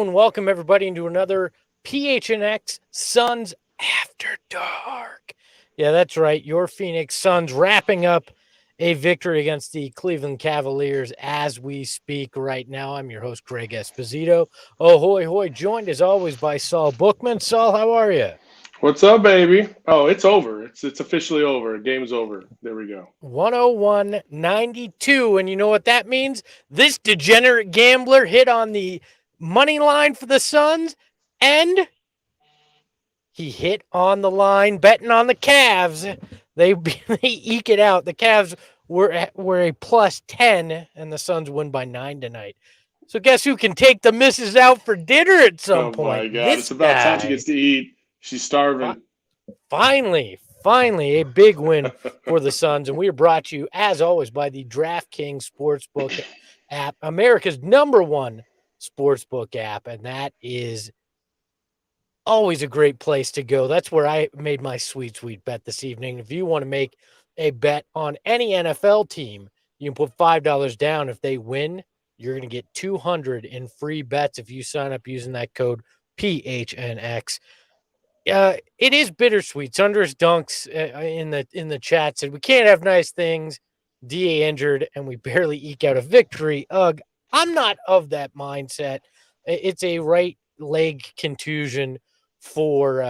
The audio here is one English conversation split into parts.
and welcome everybody into another PHNX Suns After Dark. Yeah, that's right. Your Phoenix Suns wrapping up a victory against the Cleveland Cavaliers as we speak right now. I'm your host, Greg Esposito. Oh, hoy, hoy, joined as always by Saul Bookman. Saul, how are you? What's up, baby? Oh, it's over. It's officially over. Game's over. There we go. 101-92. And you know what that means? This degenerate gambler hit on the money line for the Suns, and he hit on the line betting on the Cavs. They eke it out. The Cavs were a plus 10, and the Suns win by 9 tonight. So guess who can take the missus out for dinner at some point? Oh my God! It's about time she gets to eat. She's starving. Finally, a big win for the Suns, and we are brought to you, as always, by the DraftKings Sportsbook app, America's #1 sportsbook app, and that is always a great place to go. That's where I made my sweet bet this evening. If you want to make a bet on any NFL team, you can put $5 down. If they win, you're going to get $200 in free bets if you sign up using that code PHNX. It is bittersweet. Sunders Dunks in the chat said we can't have nice things. DA injured and we barely eke out a victory. Ugh, I'm not of that mindset. It's a right leg contusion for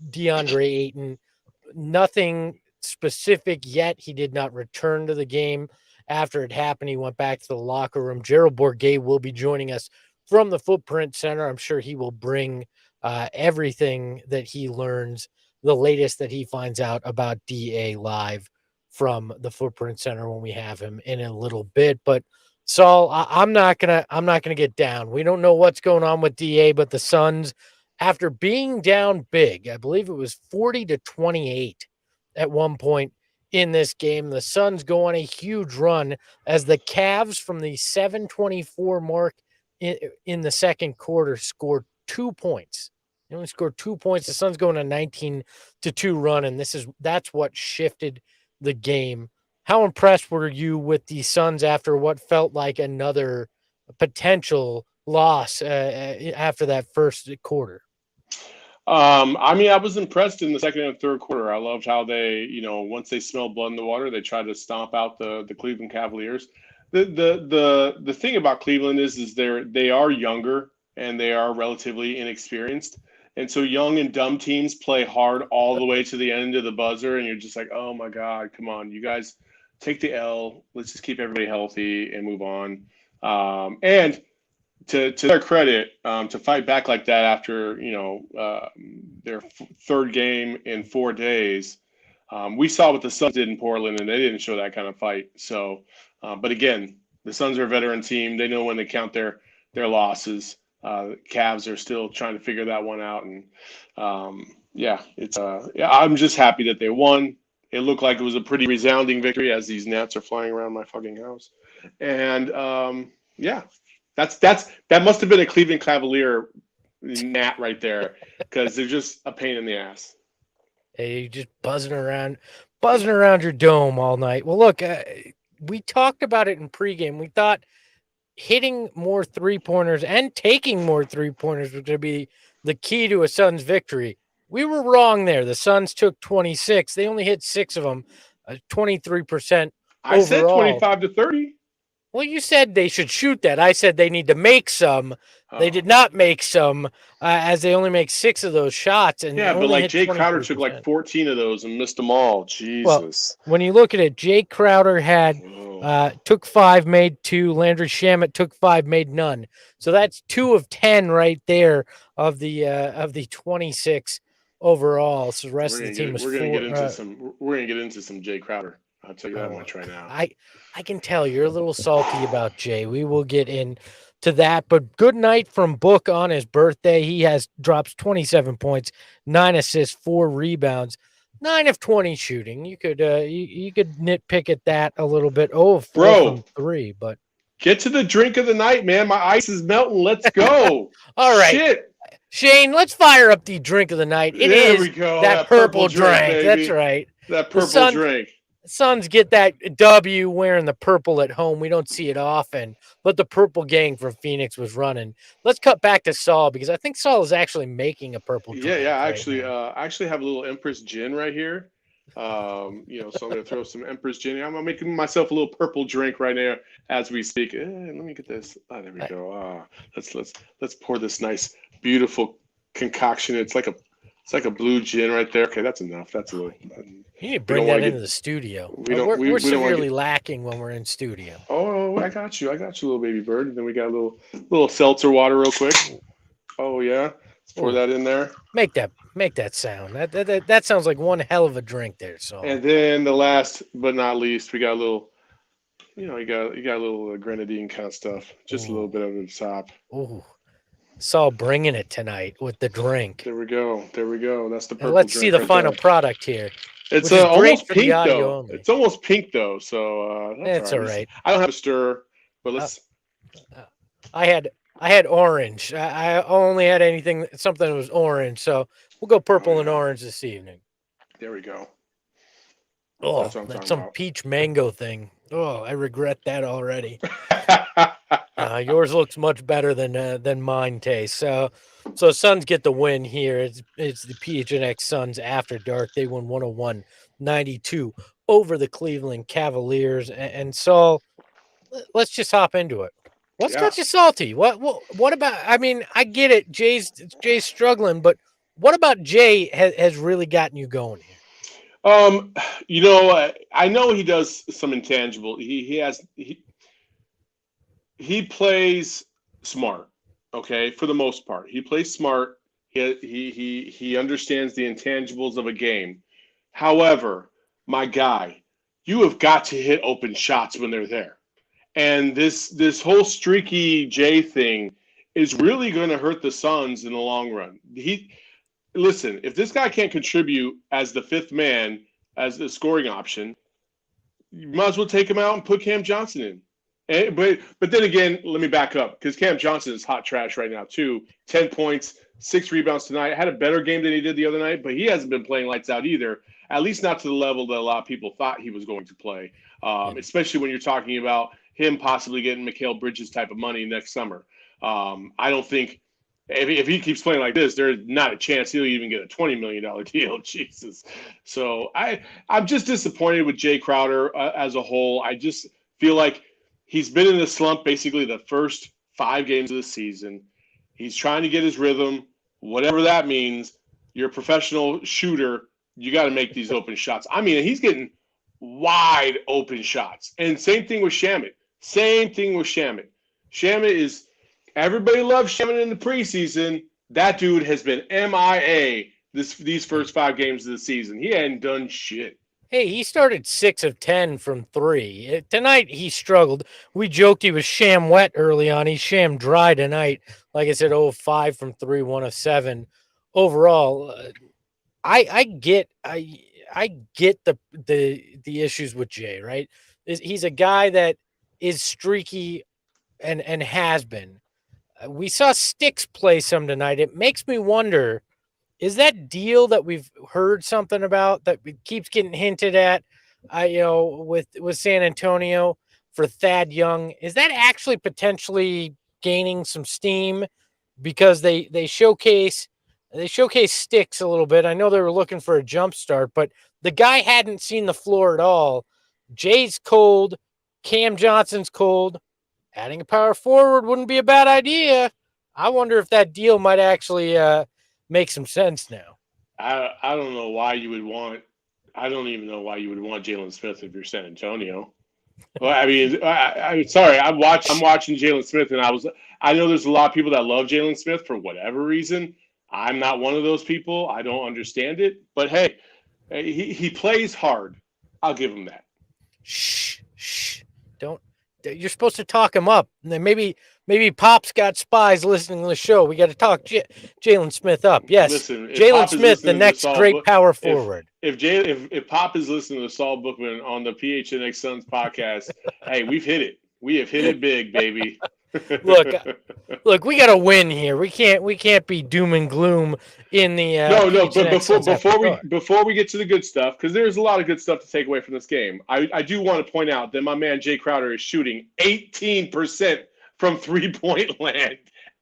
Deandre Ayton. Nothing specific yet. He did not return to the game after it happened. He went back to the locker room. Gerald Bourguet will be joining us from the Footprint Center. I'm sure he will bring everything that he learns, the latest that he finds out about DA live from the Footprint Center when we have him in a little bit. But Saul, I'm not gonna get down. We don't know what's going on with DA, but the Suns, after being down big, I believe it was 40-28 at one point in this game, the Suns go on a huge run as the Cavs from the 7:24 mark in the second quarter scored 2 points. They only scored 2 points. The Suns go on a 19-2 run, and that's what shifted the game. How impressed were you with the Suns after what felt like another potential loss after that first quarter? I was impressed in the second and third quarter. I loved how they, once they smelled blood in the water, they tried to stomp out the Cleveland Cavaliers. The thing about Cleveland is they are younger and they are relatively inexperienced. And so young and dumb teams play hard all the way to the end of the buzzer, and you're just like, oh my God, come on, you guys take the L. Let's just keep everybody healthy and move on. And to their credit, to fight back like that after their third game in 4 days, we saw what the Suns did in Portland, and they didn't show that kind of fight. So, but again, the Suns are a veteran team. They know when they count their losses. Cavs are still trying to figure that one out, and I'm just happy that they won. It looked like it was a pretty resounding victory as these gnats are flying around my fucking house, and that must have been a Cleveland Cavalier gnat right there because they're just a pain in the ass. Hey, you're just buzzing around your dome all night. Well, look, we talked about it in pregame. We thought hitting more three-pointers and taking more three-pointers was going to be the key to a Suns victory. We were wrong there. The Suns took 26. They only hit 6 of them, 23% I said 25-30. Well, you said they should shoot that. I said they need to make some. Oh. They did not make some, as they only make 6 of those shots. And yeah, but like Jay Crowder took like 14 of those and missed them all. Jesus. Well, when you look at it, Jay Crowder took 5, made 2. Landry Shamet took 5, made none. So that's 2 of 10 right there of the 26 overall. So the rest of the team was 4. We're gonna get into some Jay Crowder. I'll tell you that much right now. I can tell you're a little salty about Jay. We will get into that. But good night from Book on his birthday. He drops 27 points, 9 assists, 4 rebounds, 9 of 20 shooting. You could nitpick at that a little bit. Oh, 4 from 3, but get to the drink of the night, man. My ice is melting. Let's go. All right. Shit. Shane, let's fire up the drink of the night. There we go. That purple drink. Baby. That's right. That purple drink. Suns get that W wearing the purple at home. We don't see it often, but the purple gang from Phoenix was running. Let's cut back to Saul because I think Saul is actually making a purple drink Yeah. right now. I actually have a little Empress gin right here. So I'm gonna throw some Empress gin. I'm making myself a little purple drink right now as we speak. Let me get this. Oh, there we go. Let's pour this nice, beautiful concoction. It's like a blue gin right there. Okay, that's enough. That's a little. You need to bring that into the studio. We're severely lacking when we're in studio. Oh, I got you, little baby bird. And then we got a little seltzer water, real quick. Oh yeah, let's pour that in there. Make that sound. That sounds like one hell of a drink there. So. And then the last but not least, we got a little. You got a little grenadine kind of stuff. Just a little bit over the top. Ooh. Saul bringing it tonight with the drink. There we go. That's the purple. And let's see the final product here. It's almost pink though. Only. It's almost pink though, so that's all right. I don't have a stir, but let's. I had orange. I only had something that was orange, so we'll go purple and orange this evening. There we go. Oh, that's some peach mango thing. Oh, I regret that already. Yours looks much better than mine tastes. So Suns get the win here. It's the PHNX Suns after dark. They won 101-92 over the Cleveland Cavaliers. And Saul, let's just hop into it. What's got you salty? What about? I mean, I get it. Jay's struggling, but what about Jay has really gotten you going here? I know he does some intangible. He plays smart, okay, for the most part. He plays smart. He understands the intangibles of a game. However, my guy, you have got to hit open shots when they're there. And this whole streaky J thing is really going to hurt the Suns in the long run. Listen, if this guy can't contribute as the fifth man, as the scoring option, you might as well take him out and put Cam Johnson in. But then again, let me back up because Cam Johnson is hot trash right now too. 10 points, 6 rebounds tonight. Had a better game than he did the other night, but he hasn't been playing lights out either. At least not to the level that a lot of people thought he was going to play. Especially when you're talking about him possibly getting Mikal Bridges type of money next summer. I don't think if he keeps playing like this, there's not a chance he'll even get a $20 million deal. Jesus. So I'm just disappointed with Jay Crowder as a whole. I just feel like he's been in the slump basically the first 5 games of the season. He's trying to get his rhythm, whatever that means. You're a professional shooter. You got to make these open shots. I mean, he's getting wide open shots. And same thing with Shamet. Shamet is – everybody loves Shamet in the preseason. That dude has been MIA these first 5 games of the season. He hadn't done shit. Hey, he started 6 of 10 from 3. Tonight, he struggled. We joked he was sham wet early on. He's sham dry tonight. Like I said, 0 of 5 from 3, 1 of 7. Overall, I get the issues with Jay, right? He's a guy that is streaky and has been. We saw Sticks play some tonight. It makes me wonder, is that deal that we've heard something about that keeps getting hinted at, with San Antonio for Thad Young, is that actually potentially gaining some steam because they showcase Sticks a little bit? I know they were looking for a jump start, but the guy hadn't seen the floor at all. Jay's cold. Cam Johnson's cold. Adding a power forward wouldn't be a bad idea. I wonder if that deal might actually make some sense now. I don't know why you would want. I don't even know why you would want Jalen Smith if you're San Antonio. Well, I mean, I'm sorry. I'm watching Jalen Smith, and I know there's a lot of people that love Jalen Smith for whatever reason. I'm not one of those people. I don't understand it. But hey, he plays hard. I'll give him that. Shh. Don't. You're supposed to talk him up. And then maybe Pop's got spies listening to the show. We got to talk Jalen Smith up. Yes, Jalen Smith, the next great power forward. If Pop is listening to Saul Bookman on the PHNX Suns podcast, hey, we've hit it. We have hit it big, baby. Look, we got to win here. We can't be doom and gloom in the No. But PHNX Suns after dark. before we get to the good stuff, because there's a lot of good stuff to take away from this game, I do want to point out that my man Jay Crowder is shooting 18% from 3-point land.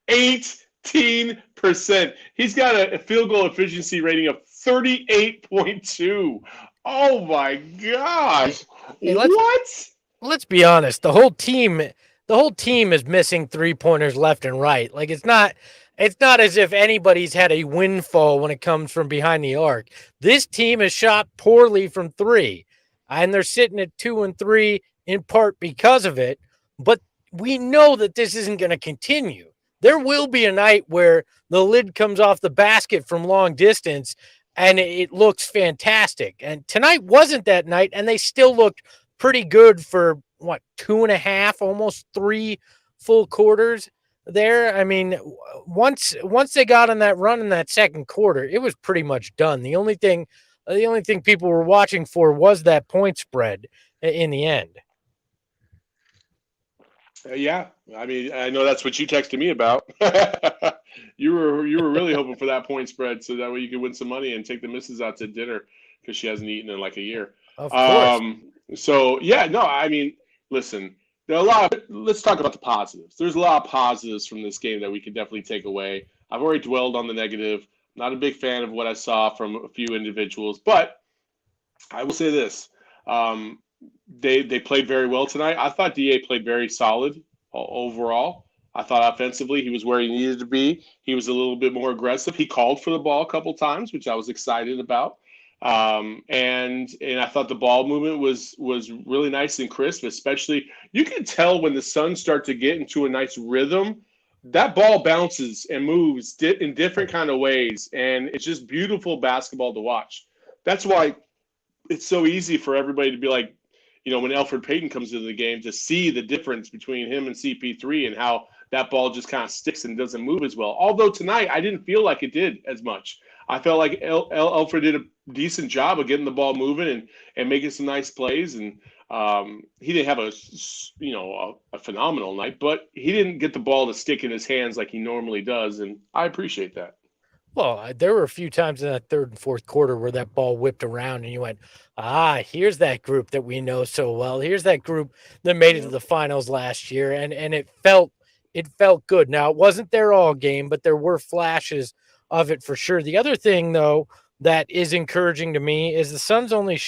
18%. He's got a field goal efficiency rating of 38.2. Oh my gosh! Hey, What? let's be honest. The whole team is missing 3-pointers left and right. Like it's not as if anybody's had a windfall when it comes from behind the arc. This team has shot poorly from 3, and they're sitting at 2 and 3 in part because of it. But we know that this isn't going to continue. There will be a night where the lid comes off the basket from long distance and it looks fantastic. And tonight wasn't that night, and they still looked pretty good for 2.5, almost 3 full quarters there. I mean, once they got on that run in that second quarter, it was pretty much done. The only thing people were watching for was that point spread in the end. Yeah, I mean, I know that's what you texted me about. You were really hoping for that point spread so that way you could win some money and take the missus out to dinner because she hasn't eaten in like a year. Of course. So yeah, no, I mean, listen, there are a lot of, let's talk about the positives. There's a lot of positives from this game that we can definitely take away. I've already dwelled on the negative. Not a big fan of what I saw from a few individuals, but I will say this. They played very well tonight. I thought DA played very solid overall. I thought offensively he was where he needed to be. He was a little bit more aggressive. He called for the ball a couple times, which I was excited about. And I thought the ball movement was really nice and crisp, especially you can tell when the Suns start to get into a nice rhythm, that ball bounces and moves in different kind of ways. And it's just beautiful basketball to watch. That's why it's so easy for everybody to be like, when Elfrid Payton comes into the game, to see the difference between him and CP3 and how that ball just kind of sticks and doesn't move as well. Although tonight I didn't feel like it did as much. I felt like Elfrid did a decent job of getting the ball moving and making some nice plays. And he didn't have a phenomenal night, but he didn't get the ball to stick in his hands like he normally does. And I appreciate that. Well, there were a few times in that third and fourth quarter where that ball whipped around and you went, here's that group that we know so well. Here's that group that made it to the finals last year. And it felt good. Now, it wasn't their all game, but there were flashes of it for sure. The other thing, though, that is encouraging to me is the Suns only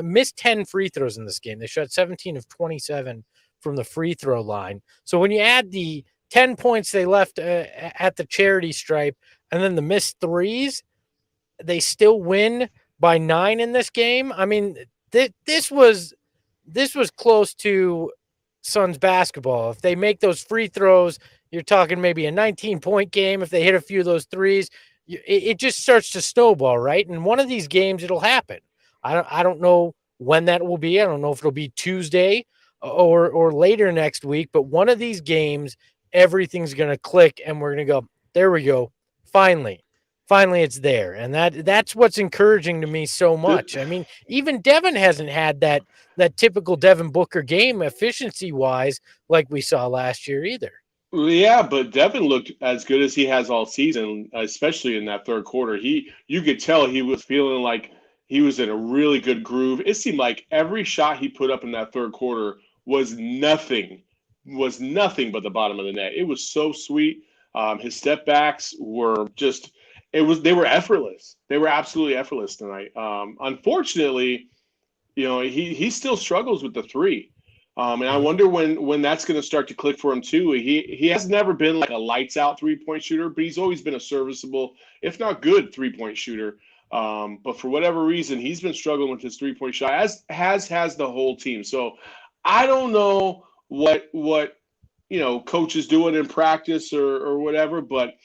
missed 10 free throws in this game. They shot 17 of 27 from the free throw line. So when you add the 10 points they left at the charity stripe and then the missed threes, they still win by 9 in this game. I mean, this was close to Suns basketball. If they make those free throws, you're talking maybe a 19-point game. If they hit a few of those threes, it just starts to snowball, right? And one of these games, it'll happen. I don't know when that will be. I don't know if it'll be Tuesday or later next week, but one of these games, everything's going to click and we're going to go, there we go. Finally it's there. And that's what's encouraging to me so much. I mean, even Devin hasn't had that typical Devin Booker game efficiency wise, like we saw last year either. Yeah, but Devin looked as good as he has all season, especially in that third quarter. You could tell he was feeling like he was in a really good groove. It seemed like every shot he put up in that third quarter was nothing but the bottom of the net. It was so sweet. His step backs were they were effortless. They were absolutely effortless tonight. Unfortunately, he still struggles with the three. And I wonder when that's going to start to click for him too. He has never been like a lights out 3-point shooter, but he's always been a serviceable, if not good, 3-point shooter. But for whatever reason, he's been struggling with his 3-point shot, as has the whole team. So I don't know what coach is doing in practice or whatever, but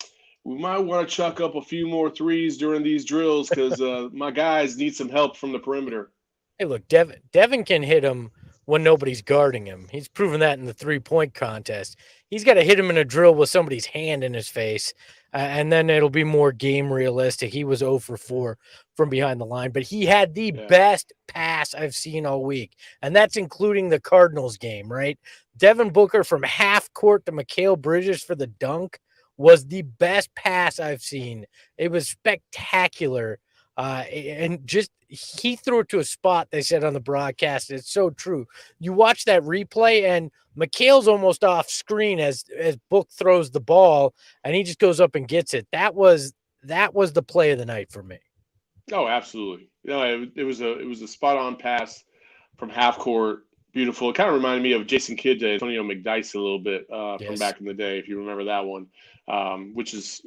we might want to chuck up a few more threes during these drills because my guys need some help from the perimeter. Hey, look, Devin can hit them when nobody's guarding him. He's proven that in the 3-point contest. He's got to hit him in a drill with somebody's hand in his face, and then it'll be more game realistic. He was 0 for 4 from behind the line, but he had the best pass I've seen all week, and that's including the Cardinals game, right? Devin Booker from half court to Mikal Bridges for the dunk was the best pass I've seen. It was spectacular. And just he threw it to a spot, they said on the broadcast. It's so true. You watch that replay, and Mikal's almost off screen as Book throws the ball, and he just goes up and gets it. That was the play of the night for me. Oh, absolutely. It was a spot on pass from half court. Beautiful. It kind of reminded me of Jason Kidd to Antonio McDyess a little bit from back in the day, if you remember that one, which is,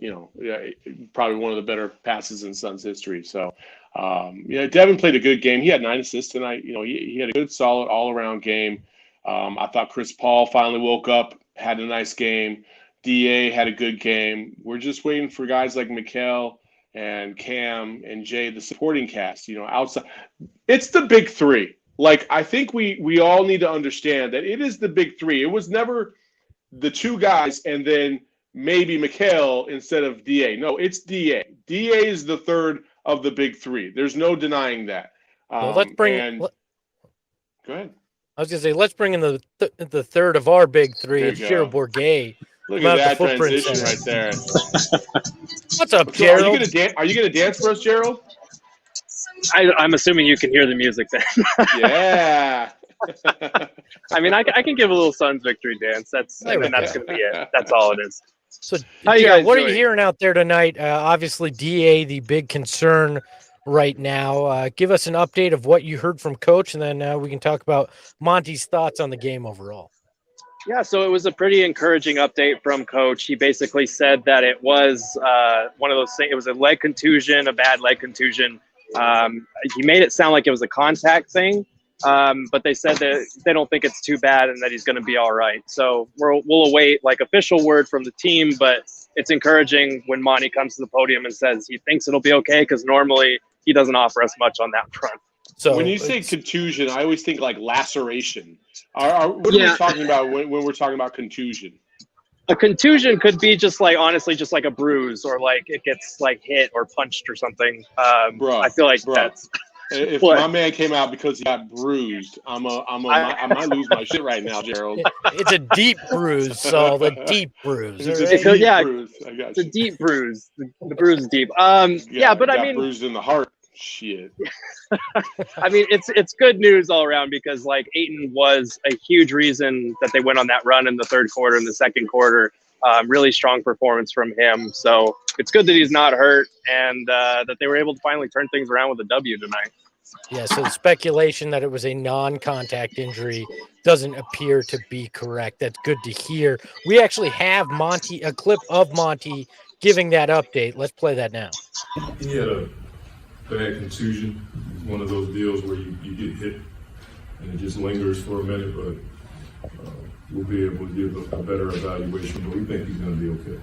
probably one of the better passes in Suns history. So, Devin played a good game. He had 9 assists tonight. He had a good, solid, all-around game. I thought Chris Paul finally woke up, had a nice game. DA had a good game. We're just waiting for guys like Mikal and Cam and Jay, the supporting cast, outside. It's the big three. Like, I think we all need to understand that it is the big three. It was never the 2 guys and then maybe Mikal instead of DA. No, it's DA. DA is the third of the big 3. There's no denying that. Well, go ahead. I was going to say, let's bring in the third of our big 3. It's Gerald Bourguet. Look at that transition right there. What's up, Gerald? Are you gonna dance for us, Gerald? I'm assuming you can hear the music then. Yeah. I mean, I can give a little Suns victory dance. That's going to be it. That's all it is. So, Gerald, what are you hearing out there tonight? Obviously, DA, the big concern right now. Give us an update of what you heard from Coach, and then we can talk about Monty's thoughts on the game overall. Yeah, so it was a pretty encouraging update from Coach. He basically said that it was one of those things. It was a leg contusion, a bad leg contusion. He made it sound like it was a contact thing, but they said that they don't think it's too bad and that he's going to be all right. So we'll await official word from the team, but it's encouraging when Monty comes to the podium and says he thinks it'll be okay, because normally he doesn't offer us much on that front. So when you say contusion, I always think like laceration. What are we talking about when we're talking about contusion? A contusion could be just honestly, just like a bruise, or like it gets hit or punched or something. I feel like that's. If my man came out because he got bruised, I might lose my shit right now, Gerald. It's a deep bruise, Saul. A deep bruise. It's a deep bruise. The bruise is deep. But I mean, bruised in the heart. Shit. I mean, it's good news all around, because Ayton was a huge reason that they went on that run in the third quarter and the second quarter. Really strong performance from him. So it's good that he's not hurt, and that they were able to finally turn things around with a W tonight. Yeah, so the speculation that it was a non-contact injury doesn't appear to be correct. That's good to hear. We actually have a clip of Monty giving that update. Let's play that now. He had a bad contusion. It's one of those deals where you get hit and it just lingers for a minute, but we'll be able to give a better evaluation, but we think he's going to be okay.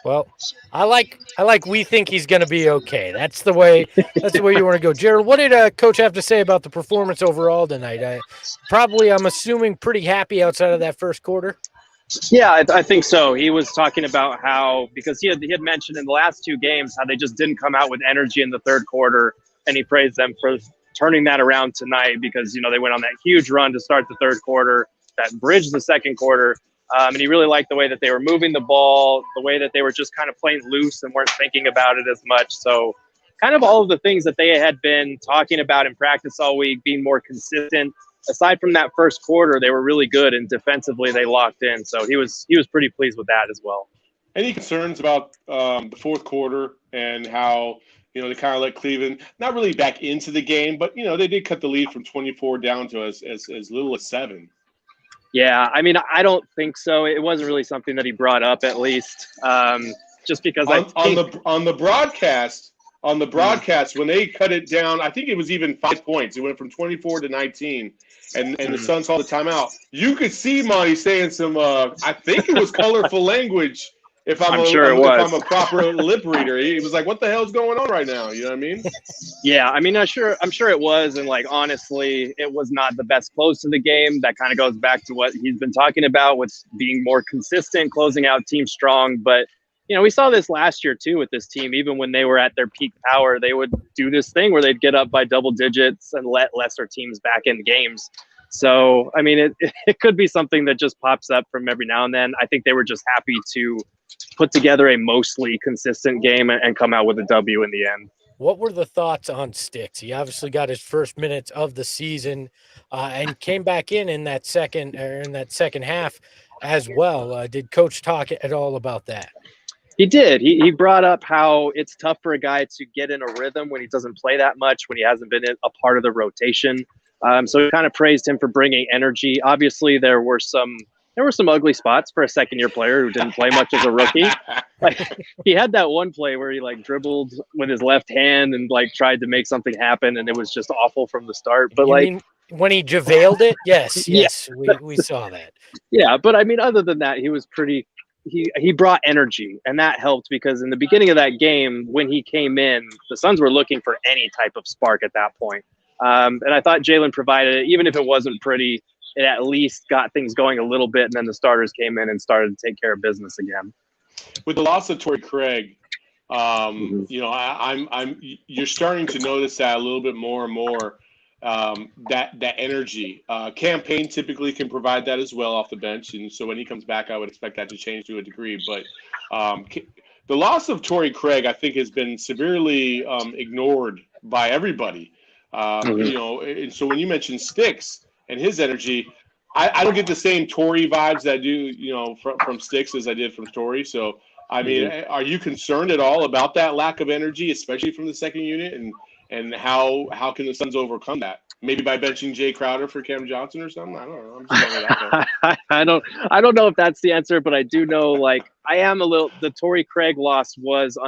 Well, I like we think he's going to be okay. That's the way you want to go. Gerald, what did Coach have to say about the performance overall tonight? I'm assuming pretty happy outside of that first quarter. Yeah, I think so. He was talking about how, because he had mentioned in the last 2 games how they just didn't come out with energy in the third quarter, and he praised them for turning that around tonight, because they went on that huge run to start the third quarter that bridged the second quarter, and he really liked the way that they were moving the ball, the way that they were just kind of playing loose and weren't thinking about it as much. So kind of all of the things that they had been talking about in practice all week, being more consistent. Aside from that first quarter, they were really good, and defensively they locked in. So he was pretty pleased with that as well. Any concerns about the fourth quarter and how they kind of let Cleveland not really back into the game, but they did cut the lead from 24 down to as little as 7. Yeah, I mean, I don't think so. It wasn't really something that he brought up, at least, just because on the broadcast. On the broadcast, when they cut it down, I think it was even 5 points. It went from 24 to 19, and the Suns called the timeout. You could see Monty saying some, I think it was colorful language if I'm a proper lip reader. He was like, "What the hell's going on right now?" You know what I mean? Yeah, I mean, I'm sure it was, and like honestly, it was not the best close to the game. That kind of goes back to what he's been talking about with being more consistent, closing out teams strong. But we saw this last year too with this team. Even when they were at their peak power, they would do this thing where they'd get up by double digits and let lesser teams back in games. So, I mean, it could be something that just pops up from every now and then. I think they were just happy to put together a mostly consistent game and come out with a W in the end. What were the thoughts on Sticks? He obviously got his first minutes of the season and came back in that second half as well. Did Coach talk at all about that? He did. He brought up how it's tough for a guy to get in a rhythm when he doesn't play that much, when he hasn't been a part of the rotation. So he kind of praised him for bringing energy. Obviously, there were some ugly spots for a second-year player who didn't play much as a rookie. Like he had that one play where he like dribbled with his left hand and like tried to make something happen, and it was just awful from the start. But you mean when he JaValed it, yes, Yeah. we saw that. Yeah, but I mean, other than that, he was pretty. He brought energy, and that helped because in the beginning of that game, when he came in, the Suns were looking for any type of spark at that point. And I thought Jalen provided it, even if it wasn't pretty. It at least got things going a little bit, and then the starters came in and started to take care of business again. With the loss of Torrey Craig, you're starting to notice that a little bit more and more. That energy. Campaign typically can provide that as well off the bench, and so when he comes back, I would expect that to change to a degree. But the loss of Torrey Craig, I think, has been severely ignored by everybody. And so when you mention Sticks and his energy, I don't get the same Torrey vibes that I do, from Sticks as I did from Torrey. So, I mean, are you concerned at all about that lack of energy, especially from the second unit, and how can the Suns overcome that? Maybe by benching Jay Crowder for Cam Johnson or something? I don't know. I'm just going with that. I don't know if that's the answer, but I do know, the Torrey Craig loss was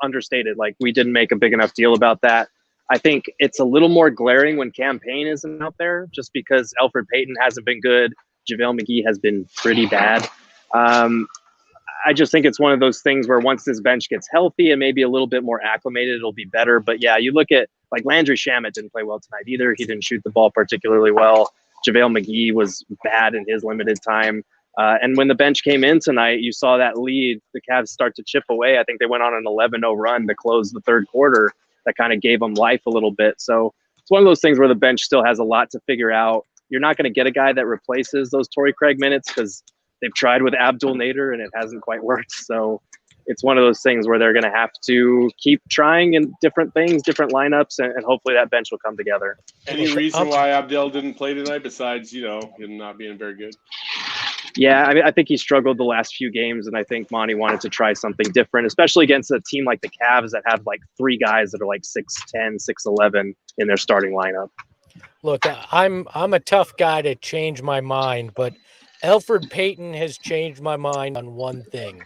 understated. Like, we didn't make a big enough deal about that. I think it's a little more glaring when Cam Payne isn't out there, just because Elfrid Payton hasn't been good. JaVale McGee has been pretty bad. I just think it's one of those things where once this bench gets healthy and maybe a little bit more acclimated, it'll be better. But yeah, you look at like Landry Shamet didn't play well tonight either. He didn't shoot the ball particularly well. JaVale McGee was bad in his limited time. And when the bench came in tonight, you saw that lead, the Cavs start to chip away. I think they went on an 11-0 run to close the third quarter. That kind of gave them life a little bit. So it's one of those things where the bench still has a lot to figure out. You're not going to get a guy that replaces those Torrey Craig minutes because they've tried with Abdul Nader and it hasn't quite worked. So it's one of those things where they're going to have to keep trying in different things, different lineups, and hopefully that bench will come together. Any reason why Abdel didn't play tonight besides, him not being very good? Yeah, I mean, I think he struggled the last few games, and I think Monty wanted to try something different, especially against a team like the Cavs that have like three guys that are like 6'10", 6'11" in their starting lineup. Look, I'm a tough guy to change my mind, but Elfrid Payton has changed my mind on one thing.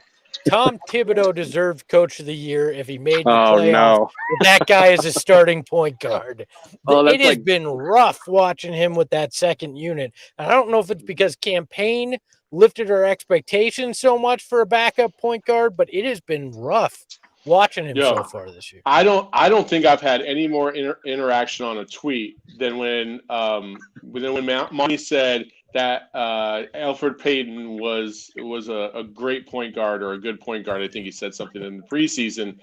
Tom Thibodeau deserved Coach of the Year if he made the playoffs. No. That guy is a starting point guard. It has been rough watching him with that second unit. And I don't know if it's because campaign lifted our expectations so much for a backup point guard, but it has been rough watching him so far this year. I don't think I've had any more interaction on a tweet than when Monty said that Elfrid Payton was a great point guard or a good point guard. I think he said something in the preseason,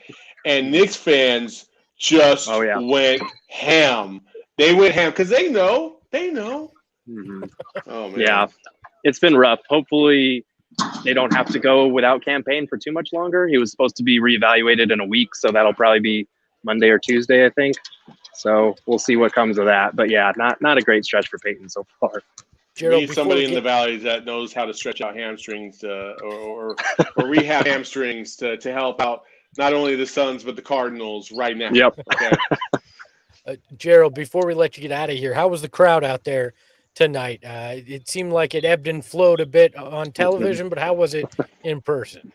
and Knicks fans just went ham. They went ham because they know. Mm-hmm. Oh man, yeah, it's been rough. Hopefully, they don't have to go without campaign for too much longer. He was supposed to be reevaluated in a week, so that'll probably be Monday or Tuesday, I think. So we'll see what comes of that. But yeah, not a great stretch for Payton so far. Gerald, we need somebody in the Valley that knows how to stretch out hamstrings or rehab hamstrings to help out not only the Suns but the Cardinals right now. Yep. Okay. Gerald, before we let you get out of here, how was the crowd out there tonight? It seemed like it ebbed and flowed a bit on television, but how was it in person?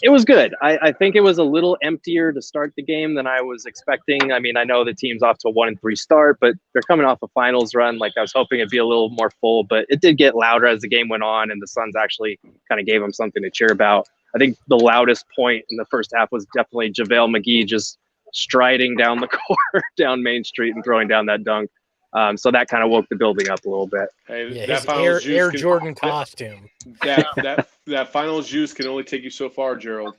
It was good. I think it was a little emptier to start the game than I was expecting. I mean, I know the team's off to a 1-3 start, but they're coming off a finals run. Like, I was hoping it'd be a little more full, but it did get louder as the game went on, and the Suns actually kind of gave them something to cheer about. I think the loudest point in the first half was definitely JaVale McGee just striding down the court, down Main Street and throwing down that dunk. So that kind of woke the building up a little bit. Hey, Yeah, that his finals juice Air Jordan costume. That finals juice can only take you so far, Gerald.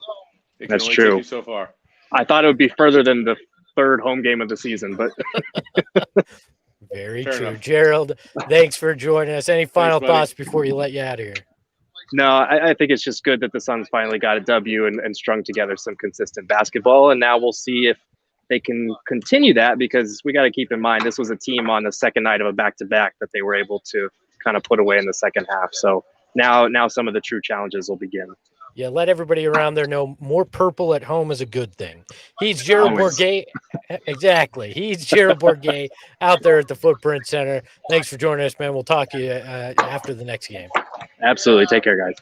It can That's only true. take you so far. I thought it would be further than the third home game of the season, but Very Fair true. enough. Gerald, thanks for joining us. Any final buddy. thoughts before you let you out of here? no, I think it's just good that the Suns finally got a W and strung together some consistent basketball. And now we'll see if they can continue that, because we got to keep in mind this was a team on the second night of a back-to-back that they were able to kind of put away in the second half. So now some of the true challenges will begin. Yeah, let everybody around there know more purple at home is a good thing. He's Gerald Always. Bourguet. Exactly. He's Gerald Bourguet out there at the Footprint Center. Thanks for joining us, man. We'll talk to you after the next game. Absolutely. Take care, guys.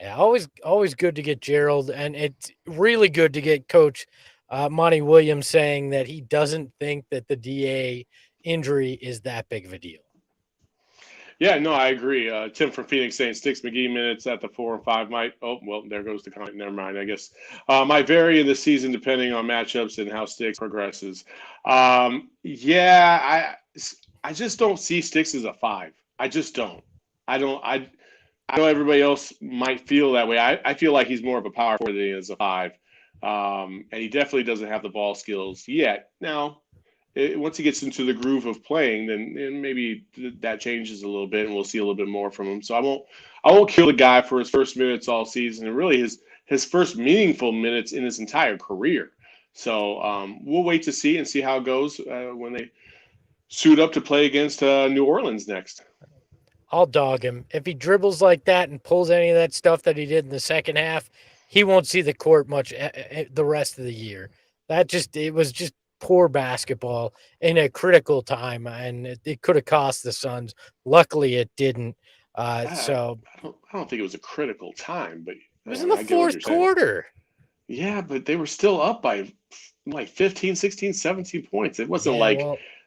Yeah, always good to get Gerald, and it's really good to get Coach Monty Williams saying that he doesn't think that the DA injury is that big of a deal. Yeah, no, I agree. Tim from Phoenix saying Sticks McGee minutes at the 4 and 5 might. Oh, well, there goes the comment. Never mind. I guess might vary in the season depending on matchups and how Sticks progresses. Yeah, I just don't see Sticks as a 5. I just don't. I know everybody else might feel that way. I feel like he's more of a power forward than he is a 5. And he definitely doesn't have the ball skills yet. Now, once he gets into the groove of playing, then maybe that changes a little bit, and we'll see a little bit more from him. So I won't kill the guy for his first minutes all season, and really his first meaningful minutes in his entire career. So we'll wait to see how it goes when they suit up to play against New Orleans next. I'll dog him. If he dribbles like that and pulls any of that stuff that he did in the second half, he won't see the court much the rest of the year. It was just poor basketball in a critical time, and it could have cost the Suns. Luckily, it didn't. So I don't think it was a critical time, but it was in the fourth quarter. Yeah, but they were still up by like 15, 16, 17 points. It wasn't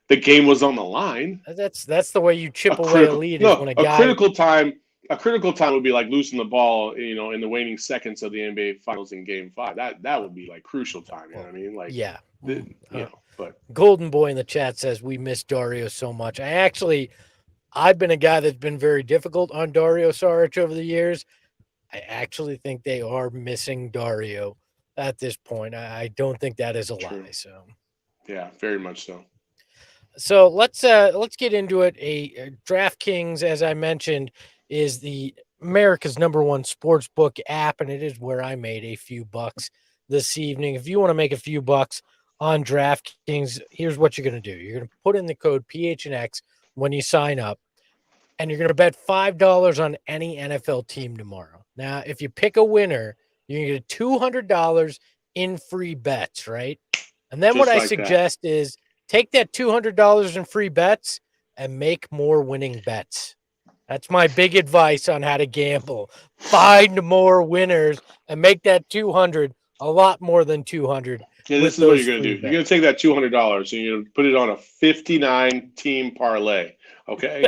the game was on the line. That's the way you chip away a lead. No, is when a critical time would be like losing the ball, in the waning seconds of the NBA Finals in Game 5. That would be like crucial time. You know what I mean? Like, yeah. But Golden Boy in the chat says we miss Dario so much. I've been a guy that's been very difficult on Dario Saric over the years. I actually think they are missing Dario at this point. I don't think that is a lie. So yeah, very much so. So let's get into it. DraftKings, as I mentioned, is the America's #1 sports book app, and it is where I made a few bucks this evening. If you want to make a few bucks on DraftKings, here's what you're going to do. You're going to put in the code PHNX when you sign up, and you're going to bet $5 on any NFL team tomorrow. Now, if you pick a winner, you're going to get $200 in free bets, right? And then what I suggest is take that $200 in free bets and make more winning bets. That's my big advice on how to gamble. Find more winners and make that 200 a lot more than 200. Yeah, this is what you're going to do. You're going to take that $200 and you're going to put it on a 59-team parlay, okay?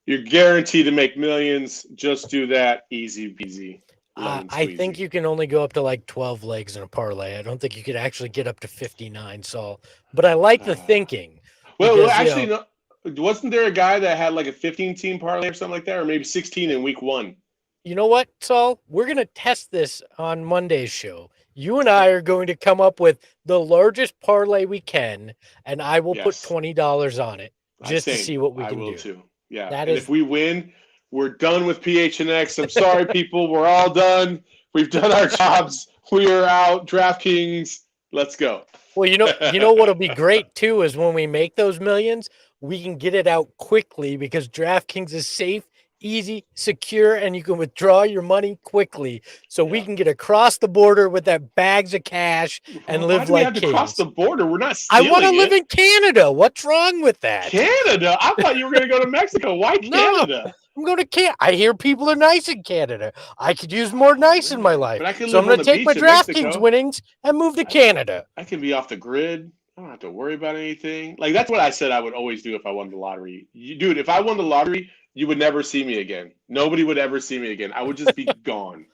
You're guaranteed to make millions. Just do that. Easy peasy. I think you can only go up to like 12 legs in a parlay. I don't think you could actually get up to 59, Saul. But I like the thinking. Well, actually, no, wasn't there a guy that had like a 15-team parlay or something like that, or maybe 16 in week 1? You know what, Saul? We're going to test this on Monday's show. You and I are going to come up with the largest parlay we can, and I will put $20 on it just to see what we can do. I will too. Yeah. If we win, we're done with PHNX. I'm sorry, people. We're all done. We've done our jobs. We are out. DraftKings. Let's go. Well, you know what'll be great too is when we make those millions, we can get it out quickly because DraftKings is safe, easy, secure, and you can withdraw your money quickly. So we can get across the border with that bags of cash and live like kings. Across the border, we're not stealing I want to live in Canada. What's wrong with that? Canada? I thought you were going to go to Mexico. Why Canada? I'm going to Canada. I hear people are nice in Canada. I could use more nice in my life. So I'm going to take my DraftKings winnings and move to Canada. I can be off the grid. I don't have to worry about anything. Like, that's what I said I would always do if I won the lottery. Dude, if I won the lottery, you would never see me again. Nobody would ever see me again. I would just be gone.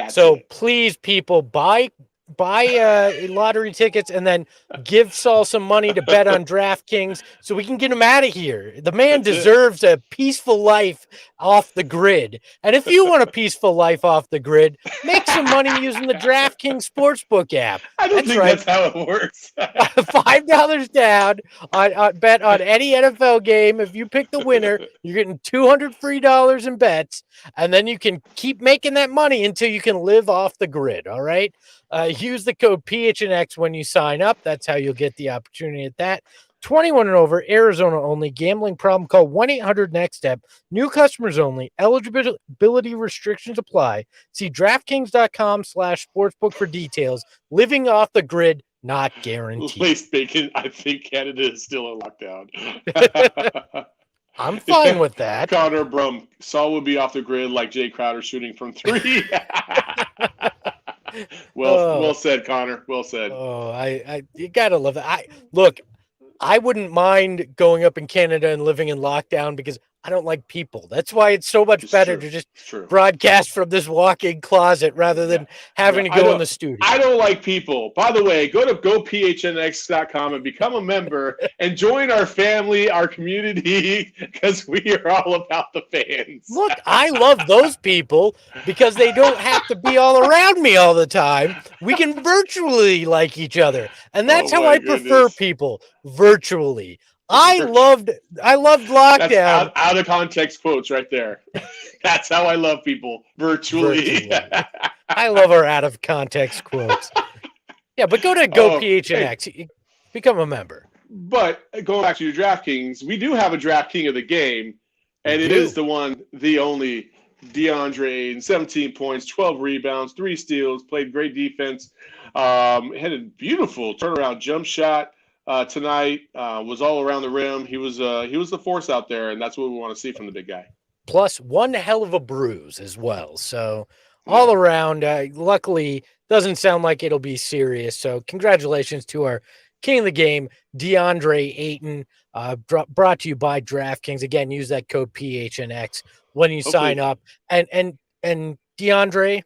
So please, people, buy lottery tickets and then give Saul some money to bet on DraftKings so we can get him out of here. The man deserves a peaceful life off the grid. And if you want a peaceful life off the grid, make some money using the DraftKings Sportsbook app. I don't think that's how it works. $5 down on bet on any NFL game. If you pick the winner, you're getting $200 free in bets, and then you can keep making that money until you can live off the grid. All right. Use the code PHNX when you sign up. That's how you'll get the opportunity at that. 21 and over, Arizona only. Gambling problem, call 1-800-NEXT-STEP. New customers only. Eligibility restrictions apply. See DraftKings.com/sportsbook for details. Living off the grid, not guaranteed. Lace Bacon, I think Canada is still in lockdown. I'm fine with that. Connor Brum, Saul would be off the grid like Jay Crowder shooting from 3. Well said, Connor. Well said. You gotta love it. I wouldn't mind going up in Canada and living in lockdown because I don't like people. That's why it's so much better to just broadcast from this walk-in closet rather than having to go in the studio. I don't like people. By the way, go to gophnx.com and become a member and join our family, our community, because we are all about the fans. Look, I love those people because they don't have to be all around me all the time. We can virtually like each other. And that's how I prefer people, virtually. I loved lockdown. That's out of context quotes right there. That's how I love people virtually. I love our out of context quotes. Yeah, but go to PHNX. Hey. Become a member. But going back to your DraftKings, we do have a DraftKing of the game, and it is the one, the only Deandre Ayton. 17 points, 12 rebounds, 3 steals, played great defense, had a beautiful turnaround jump shot. Tonight was all around the rim. He was the force out there, and that's what we want to see from the big guy. Plus one hell of a bruise as well. So all around, luckily, doesn't sound like it'll be serious. So congratulations to our king of the game, Deandre Ayton. Brought to you by DraftKings. Again, use that code PHNX when you sign up. And Deandre,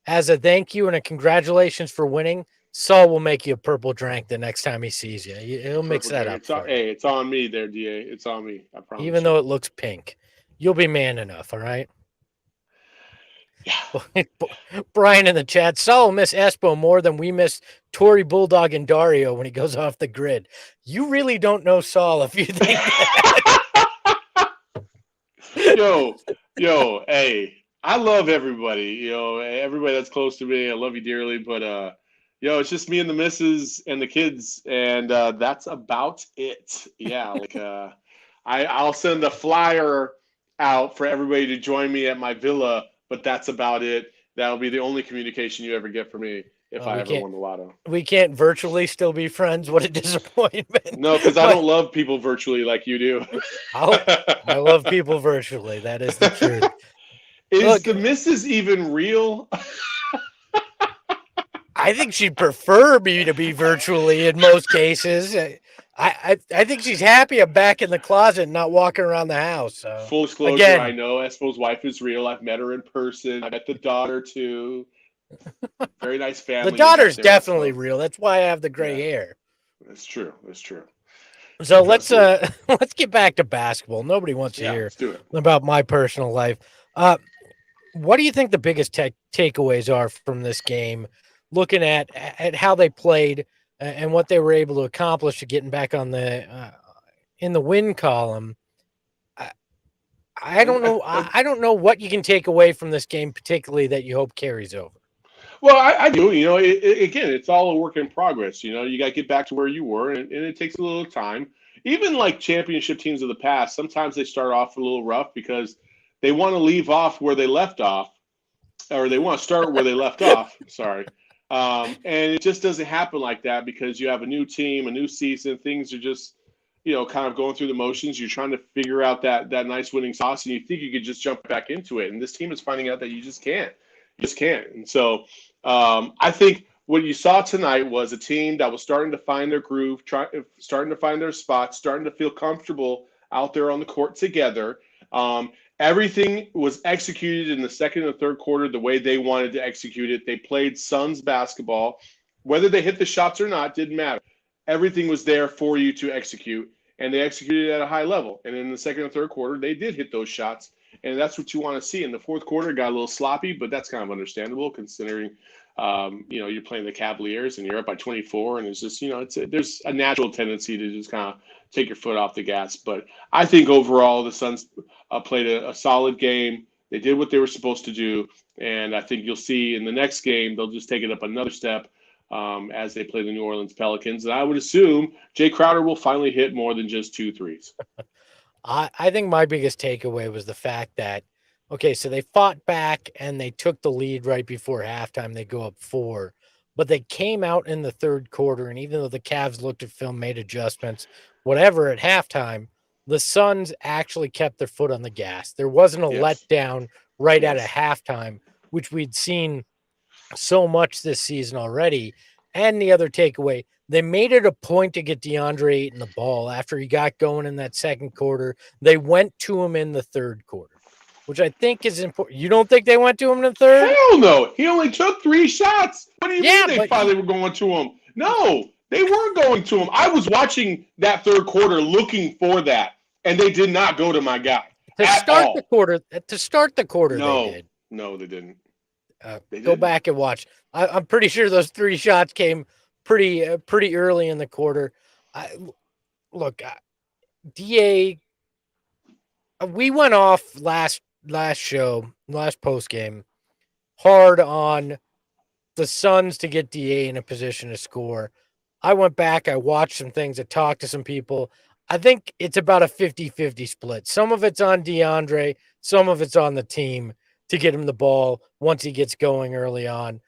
as a thank you and a congratulations for winning, Saul will make you a purple drink the next time he sees you. He'll mix that up. It's on me there, DA. It's on me. I promise. Even though it looks pink, you'll be man enough. All right. Yeah. Brian in the chat, Saul will miss Espo more than we miss Tory Bulldog and Dario when he goes off the grid. You really don't know Saul if you think that. Yo, hey, I love everybody. Everybody that's close to me. I love you dearly, but it's just me and the missus and the kids, and that's about it. Yeah, I'll send a flyer out for everybody to join me at my villa, but that's about it. That'll be the only communication you ever get from me if I ever won the lotto. We can't virtually still be friends. What a disappointment. No, because I don't love people virtually like you do. I love people virtually. That is the truth. Is the missus even real? I think she'd prefer me to be virtually in most cases. I think she's happy I'm back in the closet and not walking around the house. So. Full disclosure, I know Espo's wife is real. I've met her in person. I met the daughter too. Very nice family. The daughter's definitely real. That's why I have the gray hair. That's true. So let's get back to basketball. Nobody wants to hear about my personal life. What do you think the biggest takeaways are from this game? Looking at how they played and what they were able to accomplish to getting back on the in the win column. I don't know. I don't know what you can take away from this game, particularly that you hope carries over. Well, I do. Again, it's all a work in progress. You got to get back to where you were, and it takes a little time. Even like championship teams of the past, sometimes they start off a little rough because they want to leave off where they left off, or they want to start where they left off. Sorry. And it just doesn't happen like that because you have a new team, a new season. Things are just, kind of going through the motions. You're trying to figure out that nice winning sauce, and you think you could just jump back into it. And this team is finding out that you just can't. You just can't. And so I think what you saw tonight was a team that was starting to find their groove, starting to find their spots, starting to feel comfortable out there on the court together. And Everything was executed in the second and third quarter the way they wanted to execute it. They played Suns basketball. Whether they hit the shots or not didn't matter. Everything was there for you to execute, and they executed at a high level. And in the second and third quarter, they did hit those shots, and that's what you want to see. In the fourth quarter, it got a little sloppy, but that's kind of understandable considering, you're playing the Cavaliers and you're up by 24, and it's just, there's a natural tendency to just kind of take your foot off the gas. But I think overall the Suns played a solid game. They did what they were supposed to do, and I think you'll see in the next game they'll just take it up another step as they play the New Orleans Pelicans. And I would assume Jay Crowder will finally hit more than just 2 threes. I think my biggest takeaway was the fact that, okay, so they fought back and they took the lead right before halftime. They go up 4, but they came out in the third quarter, and even though the Cavs looked at film, made adjustments, whatever, at halftime, the Suns actually kept their foot on the gas. There wasn't a letdown right out of halftime, which we'd seen so much this season already. And the other takeaway, they made it a point to get Deandre Ayton the ball after he got going in that second quarter. They went to him in the third quarter, which I think is important. You don't think they went to him in the third? Hell no. He only took 3 shots. What do you mean they finally were going to him? No, they weren't going to him. I was watching that third quarter looking for that, and they did not go to my guy. To start the quarter, no, they did. No, they didn't. Go back and watch. I'm pretty sure those 3 shots came pretty early in the quarter. DA, we went off last post game hard on the Suns to get DA in a position to score. I went back, I watched some things, I talked to some people. I think it's about a 50-50 split. Some of it's on DeAndre, some of it's on the team to get him the ball once he gets going early on.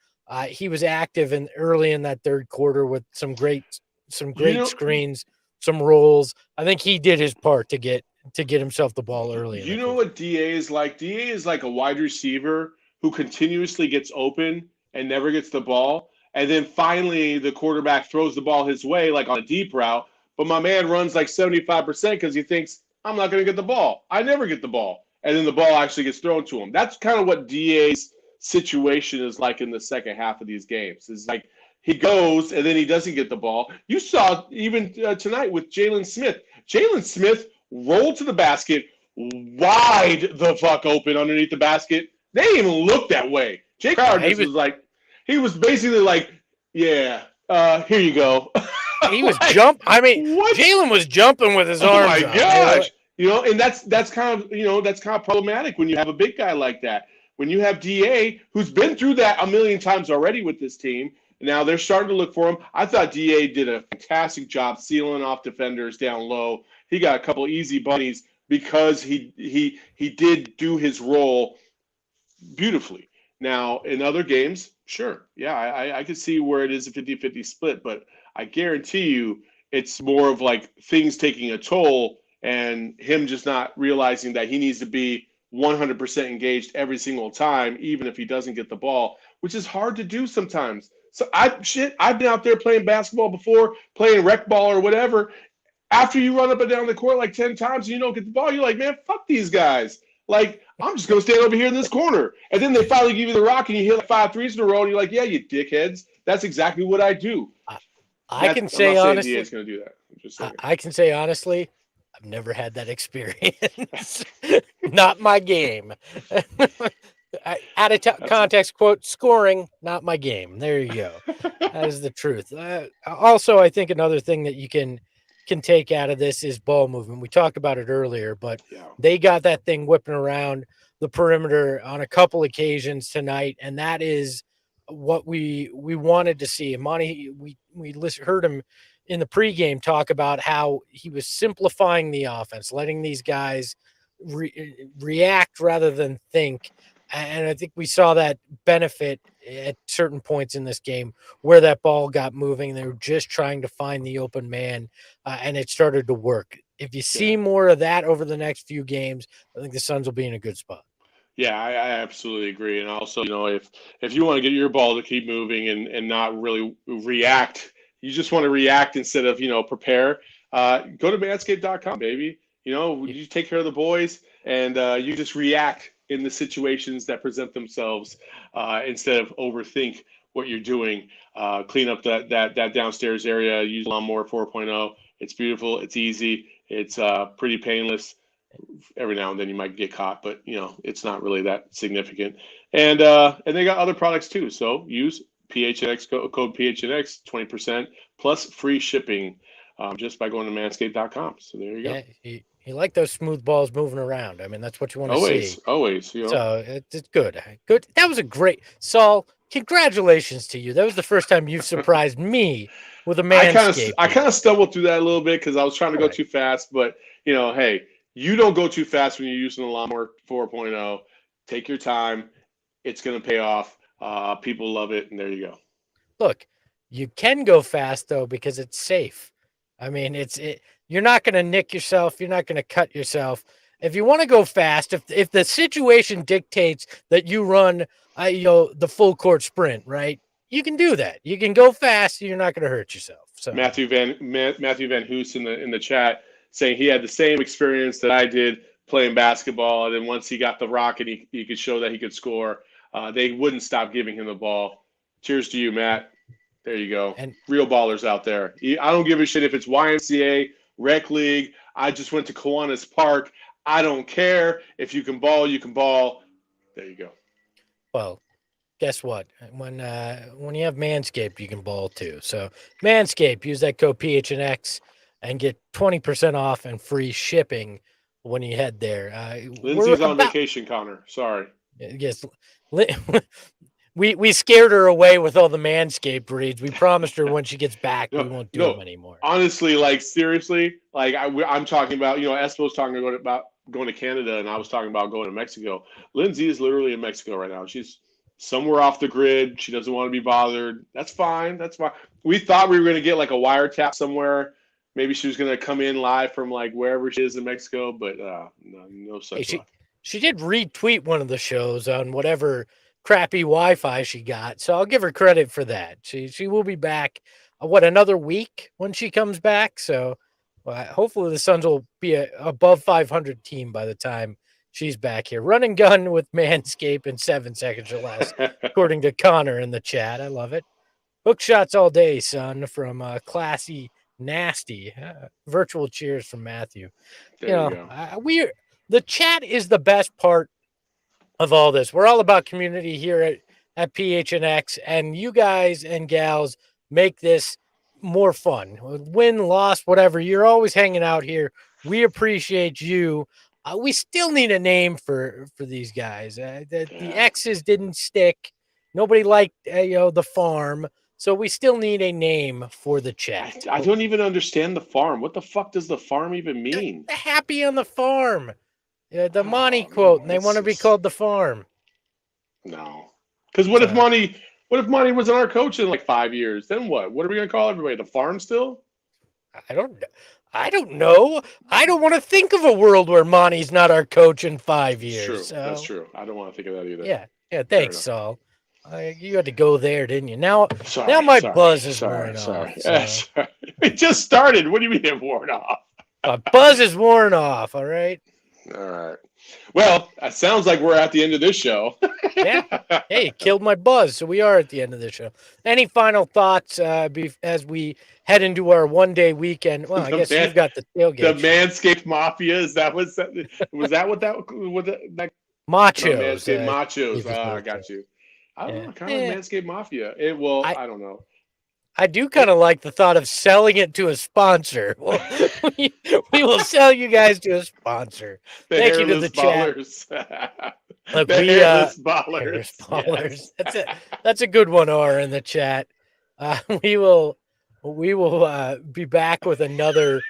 He was active early in that third quarter with some great screens, some rolls. I think he did his part to get himself the ball early. You know what DA is like? DA is like a wide receiver who continuously gets open and never gets the ball. And then finally the quarterback throws the ball his way, like on a deep route. But my man runs like 75% because he thinks, I'm not going to get the ball. I never get the ball. And then the ball actually gets thrown to him. That's kind of what DA's situation is like in the second half of these games. It's like he goes and then he doesn't get the ball. You saw even tonight with Jalen Smith. Jalen Smith rolled to the basket wide the fuck open underneath the basket. They didn't even look that way. Jay Crowder he was basically like, here you go. He was Jalen was jumping with his arms. Oh my gosh. And that's kind of problematic when you have a big guy like that. When you have DA, who's been through that a million times already with this team, now they're starting to look for him. I thought DA did a fantastic job sealing off defenders down low. He got a couple easy bunnies because he did do his role beautifully. Now, in other games, sure, yeah, I could see where it is a 50-50 split, but I guarantee you it's more of like things taking a toll and him just not realizing that he needs to be 100% engaged every single time, even if he doesn't get the ball, which is hard to do sometimes. So I've been out there playing basketball before, playing rec ball or whatever. After you run up and down the court like 10 times and you don't get the ball, you're like, man, fuck these guys. Like, I'm just going to stand over here in this corner. And then they finally give you the rock and you hit like 5 threes in a row and you're like, yeah, you dickheads. That's exactly what I do. I can say honestly, DA's going to do that. I'm just saying. I can say honestly, I've never had that experience. Not my game. Out of context, quote, scoring, not my game. There you go. That is the truth. Also, I think another thing that you can take out of this is ball movement. We talked about it earlier, but they got that thing whipping around the perimeter on a couple occasions tonight, and that is what we wanted to see. Monty, we heard him in the pregame talk about how he was simplifying the offense, letting these guys react rather than think. And I think we saw that benefit at certain points in this game where that ball got moving. They were just trying to find the open man, and it started to work. If you see more of that over the next few games, I think the Suns will be in a good spot. Yeah, I absolutely agree. And also, if you want to get your ball to keep moving and not really react, you just want to react instead of, prepare, go to manscaped.com, baby. You take care of the boys. and you just react in the situations that present themselves instead of overthink what you're doing. Clean up that downstairs area. Use Lawnmower 4.0. It's beautiful. It's easy. It's pretty painless. Every now and then you might get caught, but it's not really that significant. And they got other products too. So use PHNX code PHNX 20% plus free shipping just by going to manscaped.com. So there you go. Yeah, you like those smooth balls moving around. I mean, that's what you want to see. Always. So it's good. Good. That was a great Saul. Congratulations to you. That was the first time you've surprised me with a Manscaped. I kind of stumbled through that a little bit because I was trying to go too fast. But hey, you don't go too fast when you're using the Lawnmower 4.0. Take your time. It's going to pay off. People love it, and there you go. Look, you can go fast though because it's safe. I mean, you're not going to nick yourself. You're not going to cut yourself. If you want to go fast, if the situation dictates that you run, the full court sprint, right? You can do that. You can go fast. You're not going to hurt yourself. So Matthew Van Hoos in the chat saying he had the same experience that I did playing basketball, and then once he got the rock and he could show that he could score, they wouldn't stop giving him the ball. Cheers to you, Matt. There you go. And real ballers out there. I don't give a shit if it's YMCA, rec league. I just went to Kiwanis Park. I don't care. If you can ball, you can ball. There you go. Well, guess what? When you have Manscaped, you can ball too. So Manscaped, use that code PHNX and get 20% off and free shipping when you head there. Lindsay's on vacation, Connor. Sorry. Yes. We scared her away with all the Manscaped reads. We promised her when she gets back, we won't do them anymore. Honestly, seriously, I'm talking about, Espo's talking about going to Canada, and I was talking about going to Mexico. Lindsay is literally in Mexico right now. She's somewhere off the grid. She doesn't want to be bothered. That's fine. That's fine. We thought we were going to get a wiretap somewhere. Maybe she was going to come in live from wherever she is in Mexico, but no such luck. She did retweet one of the shows on whatever crappy Wi-Fi she got, so I'll give her credit for that. She will be back another week when she comes back, so hopefully the Suns will be a above 500 team by the time she's back here. Run and gun with Manscaped in 7 seconds or less, according to Connor in the chat. I love it. Hook shots all day, son, from Classy Nasty. Virtual cheers from Matthew. The chat is the best part of all this. We're all about community here at PHNX, and you guys and gals make this more fun. Win, loss, whatever. You're always hanging out here. We appreciate you. We still need a name for these guys. The X's didn't stick. Nobody liked the farm. So we still need a name for the chat. I don't even understand the farm. What the fuck does the farm even mean? The happy on the farm. The Monty quote, and they want to be called the farm. No. Because what if Monty wasn't our coach in 5 years? Then what? What are we going to call everybody? The farm still? I don't know. I don't want to think of a world where Monty's not our coach in 5 years. True. So. That's true. I don't want to think of that either. Yeah. Thanks, Saul. You had to go there, didn't you? Now my buzz is worn off. Sorry. It just started. What do you mean it worn off? Buzz is worn off, all right? All right. Well, it sounds like we're at the end of this show. Yeah. Hey, it killed my buzz, so we are at the end of this show. Any final thoughts as we head into our one-day weekend? Well, I guess you've got the tailgate. The Manscaped Mafia, was that what that Machos. Manscaped Machos. I got you. I don't know, kind of like Manscaped Mafia. I don't know. I do kind of like the thought of selling it to a sponsor. We will sell you guys to a sponsor. Thank you to the ballers. chat. Look, the hairless ballers. Yes. That's a good one, R, in the chat. We will be back with another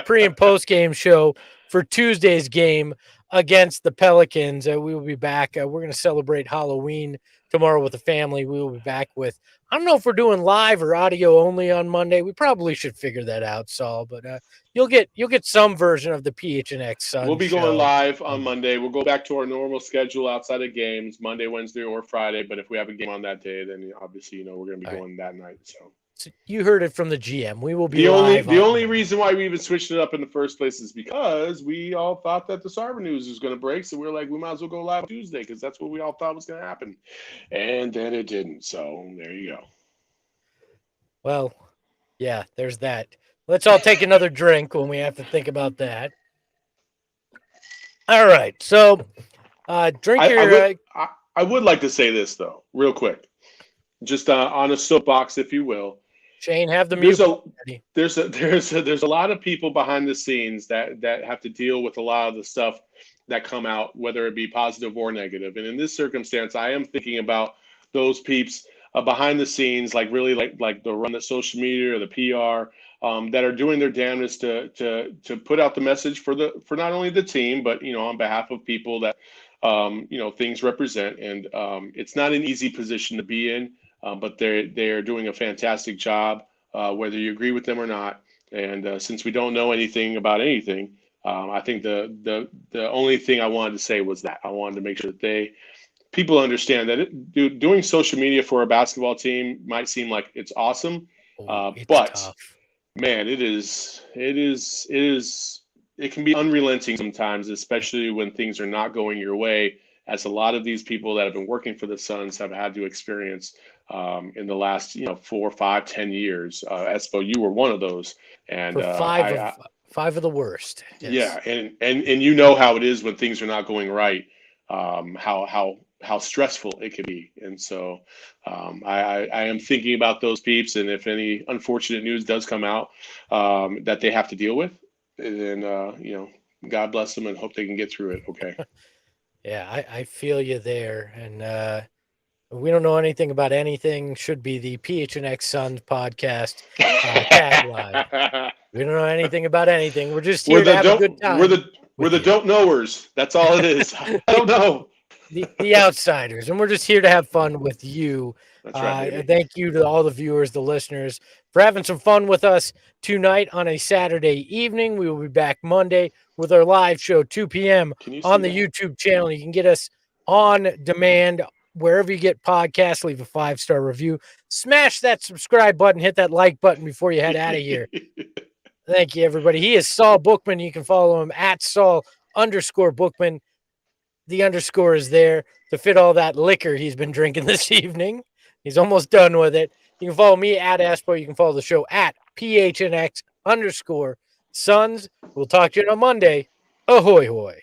pre and post game show for Tuesday's game against the Pelicans. We will be back. We're going to celebrate Halloween tomorrow with the family. We will be back with, I don't know if we're doing live or audio only on Monday. We probably should figure that out, Saul, but you'll get some version of the PHNX Suns. We'll be going live on Monday. We'll go back to our normal schedule outside of games, Monday, Wednesday, or Friday. But if we have a game on that day, then obviously, we're going to be going that night. So You heard it from the GM. We will be the live. only reason why we even switched it up in the first place is because we all thought that the Sarver news was going to break. So we were like, we might as well go live Tuesday because that's what we all thought was going to happen. And then it didn't. So there you go. Well, yeah, there's that. Let's all take another drink when we have to think about that. All right. So, drink your. I would like to say this, though, real quick. Just on a soapbox, if you will. Shane, have the mute. There's a lot of people behind the scenes that have to deal with a lot of the stuff that come out, whether it be positive or negative. And in this circumstance, I am thinking about those peeps behind the scenes, like really like the run the social media or the PR, that are doing their damnedest to put out the message for not only the team, but on behalf of people that things represent. And it's not an easy position to be in. But they're doing a fantastic job, whether you agree with them or not. And since we don't know anything about anything, I think the only thing I wanted to say was that I wanted to make sure that people understand that doing social media for a basketball team might seem like it's awesome, but tough. Man, it can be unrelenting sometimes, especially when things are not going your way, as a lot of these people that have been working for the Suns have had to experience in the last 4, 5, 10 years. Espo, you were one of those, and for five of the worst. Yes. Yeah, and you know how it is when things are not going right, how stressful it can be. And so I am thinking about those peeps, and if any unfortunate news does come out that they have to deal with, then God bless them and hope they can get through it. Okay. Yeah, I feel you there. And we don't know anything about anything. Should be the PHNX Suns podcast tagline. We don't know anything about anything. We're just here to have a good time. We're the don't knowers. That's all it is. I don't know. The outsiders. And we're just here to have fun with you. That's right. Thank you to all the viewers, the listeners, for having some fun with us tonight on a Saturday evening. We will be back Monday with our live show, 2 p.m. on the YouTube channel. You can get us on demand wherever you get podcasts. Leave a 5-star review. Smash that subscribe button. Hit that like button before you head out of here. Thank you, everybody. He is Saul Bookman. You can follow him at Saul_Bookman. The underscore is there to fit all that liquor he's been drinking this evening. He's almost done with it. You can follow me at Espo. You can follow the show at PHNX_Suns. We'll talk to you on Monday. Ahoy, hoy.